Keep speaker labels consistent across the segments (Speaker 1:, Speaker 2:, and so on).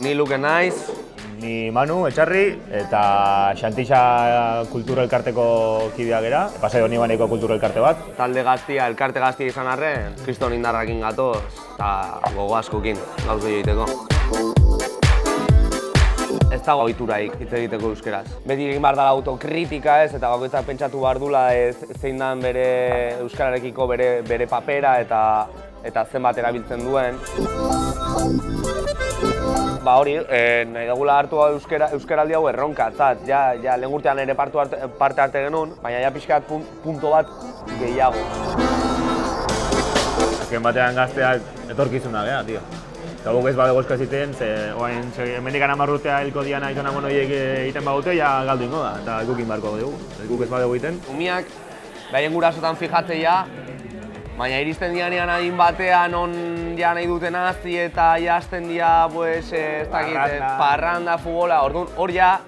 Speaker 1: Ni Luke naiz.
Speaker 2: Ni Manu Etxarri eta Xantixa Kultura Elkarteko kidea gera. Pasai Onibaneko Kultura Elkarte bat.
Speaker 1: Talde gaztia, elkarte gaztia izan arren, kriston indarrakin gatoz eta gogo askokin gauza egiteko. Ez dago ohituraik hitz egiteko euskeraz. Beti egin behar dela autokritika ez, eta bakoitzak pentsatu behar dula zein den bere euskararekiko bere papera eta zenbat erabiltzen duen. Ba hori, nahi dugula hartu euskaraldi hau erronkatzat. Ja lehen urtean ere parte arte genuen, baina ja pixkat punto bat gehiago.
Speaker 2: Azken batean gazteak etorkizuna gea, tio. Eta guk ez badego eskaziten, hemendik 10 urtea hilko diana aitona monoiek egiten bagute, ja galdu ingo da, eta gukin barko dugu. Guk ez badego egiten.
Speaker 1: Umiak, behien gurasotan fijatzea, baina iristen dianean adin batean on ja nahi duten hasi eta hasten dira, ez dakit, parranda, futbola, orduan hor ja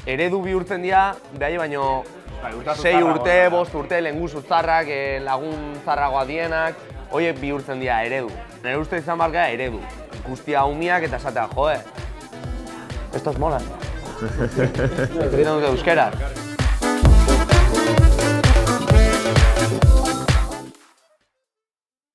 Speaker 1: eredu bihurtzen dira, behai baino 6 urte, 5 urte, lehengu zarrak, lagun zarragoa dienak, horiek bihurtzen dira eredu. Nire uste izan barka eredu. Ikustia umiak eta esatea, joe, estos molan. Egiten dute euskeraz.